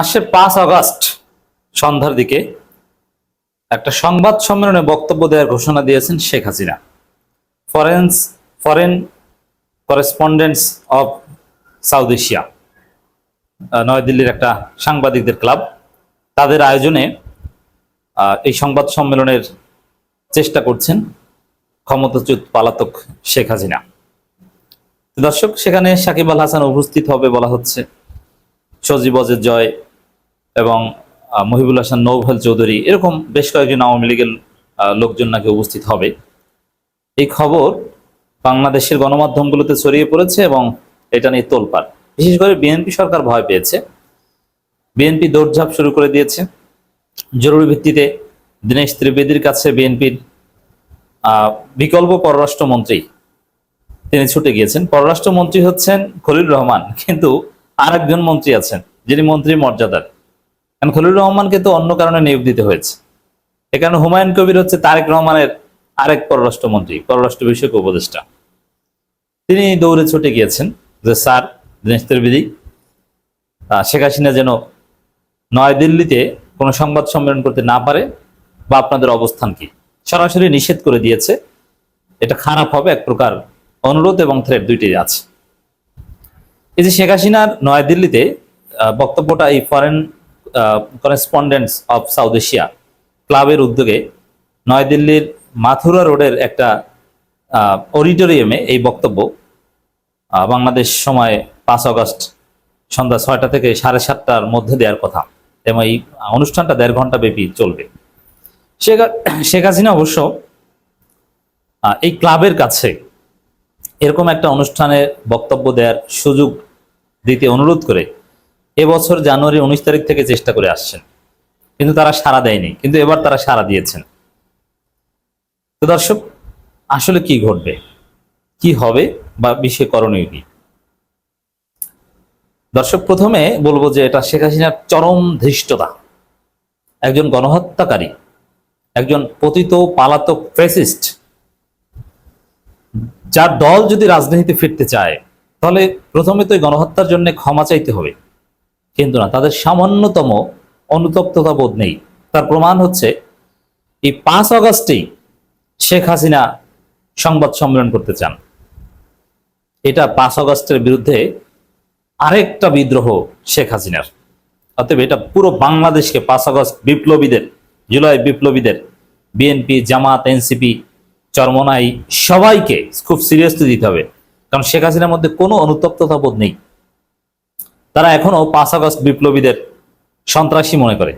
আসছে 5 আগস্ট সন্ধ্যার দিকে একটা সংবাদ সম্মেলনে বক্তব্য দেওয়ার ঘোষণা দিয়েছেন Sheikh Hasina. Foreign correspondents of south Asia, নয়াদিল্লির একটা সাংবাদিকদের ক্লাব, তাদের আয়োজনে এই সংবাদ সম্মেলনের চেষ্টা করছেন ক্ষমতাচ্যুত পলাতক শেখ হাসিনা। দর্শক, সেখানে সাকিব আল হাসান উপস্থিত হবে বলা হচ্ছে, সজীব অজের জয় এবং মহিবুল হাসান নৌফল চৌধুরী, এরকম বেশ কয়েকজন আওয়ামী লীগের লোকজন নাকি উপস্থিত হবে। এই খবর বাংলাদেশের গণমাধ্যমগুলোতে ছড়িয়ে পড়েছে এবং এটা নিয়ে তোলপাড়। বিশেষ করে বিএনপি সরকার ভয় পেয়েছে, বিএনপি দৌড়ঝাঁপ শুরু করে দিয়েছে। জরুরি ভিত্তিতে দীনেশ ত্রিবেদীর কাছে বিএনপির বিকল্প পররাষ্ট্রমন্ত্রী তিনি ছুটে গিয়েছেন। পররাষ্ট্রমন্ত্রী হচ্ছেন খলিল রহমান, কিন্তু আর একজন মন্ত্রী আছেন যিনি মন্ত্রীর মর্যাদার, কারণ খলিল রহমানকে তো অন্য কারণে নিয়োগ দিতে হয়েছে। এ কারণে হুমায়ুন কবির হচ্ছে তারেক রহমানের আরেক পররাষ্ট্রমন্ত্রী, পররাষ্ট্র বিষয়ক উপদেষ্টা। তিনি দৌড়ে ছুটে গিয়েছেন যে স্যার দীনেশ ত্রিবেদী, শেখ হাসিনা যেন নয়াদিল্লিতে কোনো সংবাদ সম্মেলন করতে না পারে, বা আপনাদের অবস্থান কি, সরাসরি নিষেধ করে দিয়েছে। এটা খারাপ হবে, এক প্রকার অনুরোধ এবং থ্রেট দুইটাই আছে। এই যে শেখ হাসিনার নয়াদিল্লিতে বক্তব্যটা এই foreign correspondents of south Asia ক্লাবের উদ্যোগে নয়াদিল্লির মাথুরা রোডের একটা অডিটোরিয়ামে এই বক্তব্য বাংলাদেশ সময় 5 আগস্ট সন্ধ্যা 6টা থেকে 7:30টার মধ্যে দেওয়ার কথা, এবং এই অনুষ্ঠানটা 1.5 ঘন্টা ব্যাপী চলবে। শেখ হাসিনা অবশ্য এই ক্লাবের কাছে এরকম একটা অনুষ্ঠানে বক্তব্য দেওয়ার সুযোগ দিতে অনুরোধ করে এবছর জানুয়ারি 19 তারিখ থেকে চেষ্টা করে আসছেন, কিন্তু তারা সাড়া দেয়নি। কিন্তু এবার তারা সাড়া দিয়েছেন। তো দর্শক, আসলে কি ঘটবে, কি হবে, বা বিষয়ে করণীয় কি? দর্শক, প্রথমে বলবো যে এটা শেখ হাসিনার চরম ধৃষ্টতা। একজন গণহত্যাকারী, একজন পতিত পালাতক ফ্যাসিস্ট, যার দল যদি রাজনীতিতে ফিরতে চায় তাহলে প্রথমে তো গণহত্যার জন্য ক্ষমা চাইতে হবে, কিন্তু না, তাদের সামান্যতম অনুতপ্ততা বোধ নেই। তার প্রমাণ হচ্ছে এই 5 আগস্টেই শেখ হাসিনা সংবাদ সম্মেলন করতে চান। এটা 5 আগস্টের বিরুদ্ধে আরেকটা বিদ্রোহ শেখ হাসিনার। অতএব এটা পুরো বাংলাদেশকে 5 আগস্ট বিপ্লবীদের, জুলাই বিপ্লবীদের, বিএনপি, জামাত, এনসিপি, চরমনাই, সবাইকে খুব সিরিয়াসলি দিতে হবে। কারণ শেখ হাসিনার মধ্যে কোনো অনুতপ্ততা বোধ নেই। তারা এখনো 5 আগস্ট বিপ্লবীদের সন্ত্রাসী মনে করে।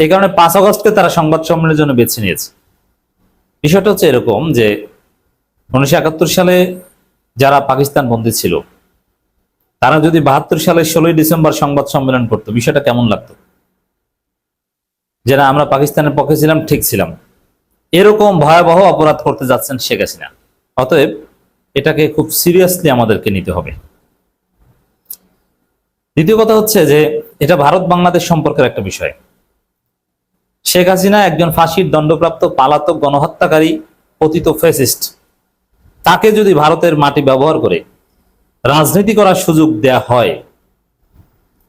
এই কারণে 5 আগস্টকে তারা সংবাদ সম্মেলনের জন্য বেছে নিয়েছে। বিষয়টা হচ্ছে এরকম যে 1971 সালে যারা পাকিস্তান বন্দী ছিল, তারা যদি 72 সালের 16 ডিসেম্বর সংবাদ সম্মেলন করতো, বিষয়টা কেমন লাগতো? যারা আমরা পাকিস্তানের পক্ষে ছিলাম, ঠিক ছিলাম। এরকম ভয়াবহ অপরাধ করতে যাচ্ছেন শেখ হাসিনা। অতএব এটাকে খুব সিরিয়াসলি আমাদেরকে নিতে হবে। দ্বিতীয় কথা হচ্ছে যে এটা ভারত বাংলাদেশ সম্পর্কের একটা বিষয়। শেখ হাসিনা একজন ফাঁসির দণ্ডপ্রাপ্ত পালাতক গণহত্যাকারী, পতিত ফ্যাসিস্ট। তাকে যদি ভারতের মাটি ব্যবহার করে রাজনীতি করার সুযোগ দেয়া হয়,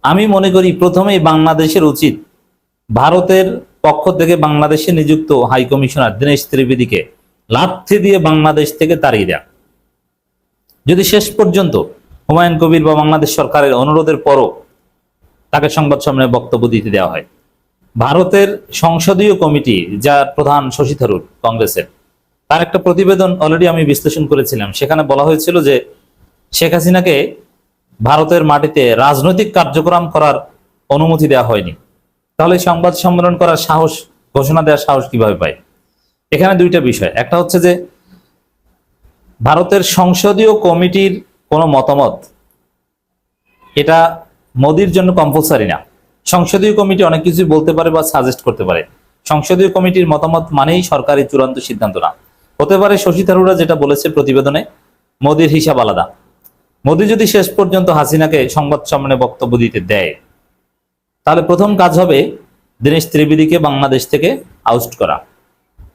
আমি মনে করি প্রথমেই বাংলাদেশের উচিত ভারতের পক্ষ থেকে বাংলাদেশে নিযুক্ত হাই কমিশনার দীনেশ ত্রিবেদীকে লাথি দিয়ে বাংলাদেশ থেকে তাড়িয়ে দেয়া। যদি শেষ পর্যন্ত হুমায়ুন কবির বা বাংলাদেশ সরকারের অনুরোধের পরও তাকে সংবাদ সম্মেলনে বক্তব্য দিতে দেওয়া হয়, ভারতের সংসদীয় কমিটি, যার প্রধান শশী থারুর কংগ্রেসের, তার একটা প্রতিবেদন অলরেডি আমি বিশ্লেষণ করেছিলাম। সেখানে বলা হয়েছিল যে শেখ হাসিনাকে ভারতের মাটিতে রাজনৈতিক কার্যক্রম করার অনুমতি দেওয়া হয়নি। তাহলে সংবাদ সম্মেলন করার সাহস, ঘোষণা দেওয়ার সাহস কিভাবে পায়? এখানে দুইটা বিষয়। একটা হচ্ছে যে ভারতের সংসদীয় কমিটির কোনো মতামত, এটা মোদির জন্য কম্পালসারি না। সংসদীয় কমিটি অনেক কিছু বলতে পারে বা সাজেস্ট করতে পারে। সংসদীয় কমিটির মতামত মানেই সরকারি চূড়ান্ত সিদ্ধান্ত না। হতে পারে শশী থারুরা যেটা বলেছে প্রতিবেদনে, মোদির হিসাব আলাদা। মোদি যদি শেষ পর্যন্ত হাসিনাকে সংবাদ সম্মেলনে বক্তব্য দিতে দেয়, তাহলে প্রথম কাজ হবে দীনেশ ত্রিবেদীকে বাংলাদেশ থেকে আউট করা,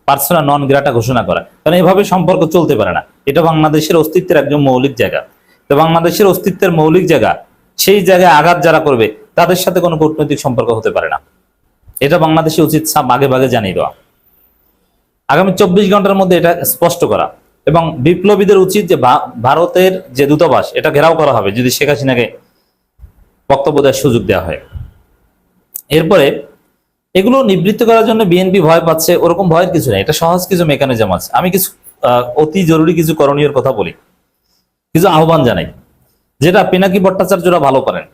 পার্সোনা নন গ্রাটা ঘোষণা করা। কারণ এভাবে সম্পর্ক চলতে পারে না। এটা বাংলাদেশের অস্তিত্বের একদম মৌলিক জায়গা। তো বাংলাদেশের অস্তিত্বের মৌলিক জায়গা, সেই জায়গায় আঘাত যারা করবে তাদের সাথে কোনো কূটনৈতিক সম্পর্ক হতে পারে না। এটা বাংলাদেশে উচিত আগে ভাগে জানিয়ে দেওয়া, আগামী 24 ঘন্টার মধ্যে এটা স্পষ্ট করা। এবং বিপ্লবীদের উচিত যে ভারতের যে দূতাবাস এটা ঘেরাও করা হবে যদি শেখ হাসিনাকে বক্তব্য দেওয়ার সুযোগ দেওয়া হয়। এরপরে এগুলো নিবৃত্ত করার জন্য বিএনপি ভয় পাচ্ছে, ওরকম ভয়ের কিছু নেই, এটা সহজ কিছু মেকানিজম আছে। আমি কিছু অতি জরুরি কিছু করণীয় কথা বলি, কিছু আহ্বান জানাই, যেটা পিনাকি ভট্টাচার্যরা ভালো পারেন,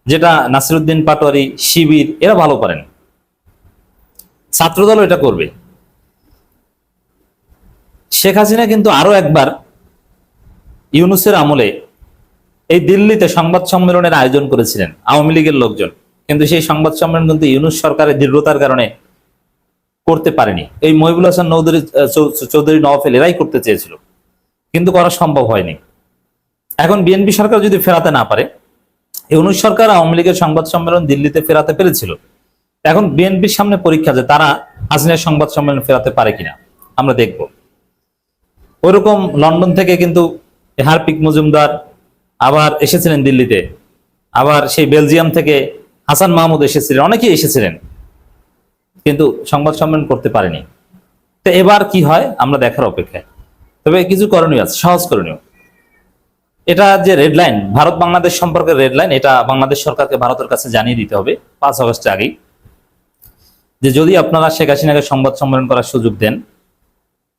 যেটা নাসিরুদ্দিন পাটোয়ারি, শিবির এরা ভালো পারেন, ছাত্রদলও এটা করবে। শেখ হাসিনা কিন্তু আরো একবার ইউনূসের আমলে এই দিল্লিতে সংবাদ সম্মেলনের আয়োজন করেছিলেন আওয়ামী লীগের লোকজন, কিন্তু সেই সংবাদ সম্মেলন কিন্তু ইউনূস সরকারের দৃঢ়তার কারণে করতে পারেনি। এই মহিবুল হাসান চৌধুরী নওয়াফেল এরাই করতে চেয়েছিল, কিন্তু করা সম্ভব হয়নি। এখন বিএনপি সরকার যদি ফেরাতে না পারে, ইউনূস সরকার আওয়ামী লীগের সংবাদ সম্মেলন দিল্লিতে ফেরাতে পেরেছিল, এখন বিএনপির সামনে পরীক্ষা যে তারা হাসিনার সংবাদ সম্মেলন ফেরাতে পারে কিনা, আমরা দেখব। ওইরকম লন্ডন থেকে কিন্তু হারপিক মজুমদার আবার এসেছিলেন দিল্লিতে, আবার সেই বেলজিয়াম থেকে হাসান মাহমুদ এসেছিলেন, অনেকেই এসেছিলেন, কিন্তু সংবাদ সম্মেলন করতে পারেনি। তো এবার কি হয় আমরা দেখার অপেক্ষায়। তবে কিছু করণীয় আছে, সহজ করণীয়। এটা যে রেড লাইন, ভারত বাংলাদেশ সম্পর্কে রেড লাইন, এটা বাংলাদেশ সরকারকে ভারতের কাছে জানিয়ে দিতে হবে 5 আগস্টের আগেই, যে যদি আপনারা শেখ হাসিনাকে সংবাদ সম্মেলন করার সুযোগ দেন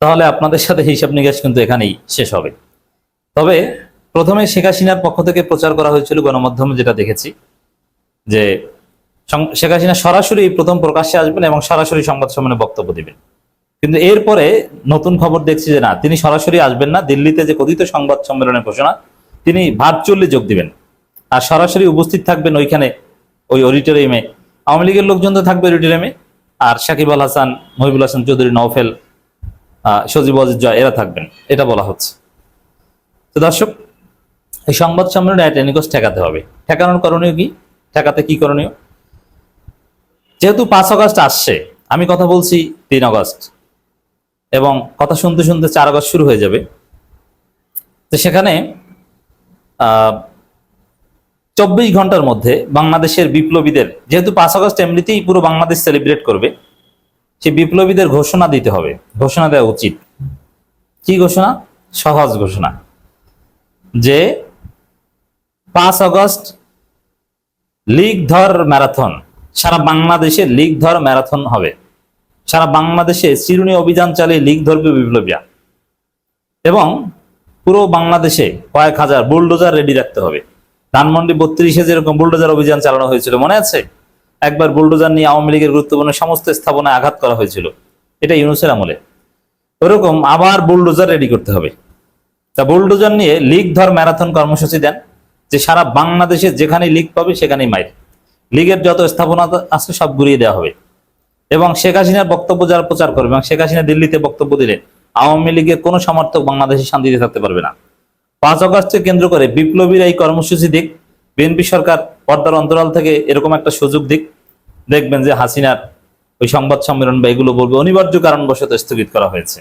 তাহলে আপনাদের সাথে হিসাব নিকাশ কিন্তু এখানেই শেষ হবে। তবে প্রথমে শেখ হাসিনার পক্ষ থেকে প্রচার করা হয়েছিল গণমাধ্যমে, যেটা দেখেছি যে শেখ হাসিনা সরাসরি প্রথম প্রকাশ্যে আসবেন এবং সরাসরি সংবাদ সম্মেলনে বক্তব্য দিবেন। কিন্তু এরপরে নতুন খবর দেখছি যে না, তিনি সরাসরি আসবেন না, দিল্লিতে যে কথিত সংবাদ সম্মেলনের ঘোষণা তিনি ভার্চুয়ালি যোগ দিবেন, আর সরাসরি উপস্থিত থাকবেন ওইখানে, ওই অডিটোরিয়ামে। আওয়ামী লীগের লোকজন তো থাকবে অডিটোরিয়ামে, আর সাকিব আল হাসান, মহিবুল হাসান চৌধুরী নওফেল, সজীব ওয়াজেদ জয় এরা থাকবেন, এটা বলা হচ্ছে। তো দর্শক, এই সংবাদ সম্মেলনে নিকোষ ঠেকাতে হবে। ঠেকানোর করণীয় কি? ঠেকাতে কি করণীয়? যেহেতু 5 আগস্ট আসছে, আমি কথা বলছি 3 আগস্ট, এবং কথা শুনতে শুনতে 4 আগস্ট শুরু হয়ে যাবে। তো সেখানে 24 ঘন্টার মধ্যে বাংলাদেশের বিপ্লবীদের, যেহেতু 5 আগস্ট এমনিতেই পুরো বাংলাদেশ সেলিব্রেট করবে, সেই বিপ্লবীদের ঘোষণা দিতে হবে, ঘোষণা দেওয়া উচিত। কি ঘোষণা? সহজ ঘোষণা, যে 5 আগস্ট লীগ ধর ম্যারাথন, সারা বাংলাদেশে লীগ ধর ম্যারাথন হবে। সারা বাংলাদেশে চিরুনি অভিযান চালিয়ে লীগ ধরবে বিপ্লবীরা, এবং পুরো বাংলাদেশে কয়েক হাজার বুলডোজার রেডি রাখতে হবে। ধানমন্ডি 32-এ যেরকম বুলডোজার অভিযান চালানো হয়েছিল, মনে আছে? একবার বুলডোজার নিয়ে আওয়ামী লীগের গুরুত্বপূর্ণ সমস্ত স্থাপনায় আঘাত করা হয়েছিল, এটা ইউনূসের আমলে। ওরকম আবার বুলডোজার রেডি করতে হবে। তা বুলডোজার নিয়ে লীগ ধর ম্যারাথন কর্মসূচি দেন, যে সারা বাংলাদেশে যেখানে লীগ পাবে সেখানেই মাইর, লীগের যত স্থাপনা আছে সব ঘুরিয়ে দেওয়া হবে। এবং শেখ হাসিনার বক্তব্য যারা প্রচার করবে, এবং শেখ হাসিনা দিল্লিতে বক্তব্য দিলে আওয়ামী লীগের কোনো সমর্থক বাংলাদেশে শান্তিতে থাকতে পারবে না। 5 আগস্টকে কেন্দ্র করে বিপ্লবীরা এই কর্মসূচি দিক, বিএনপি সরকার পর্দার অন্তরাল থেকে এরকম একটা সুযোগ দিক, দেখবেন যে হাসিনার ওই সংবাদ সম্মেলন বা এগুলো বলবে অনিবার্য কারণবশত স্থগিত করা হয়েছে।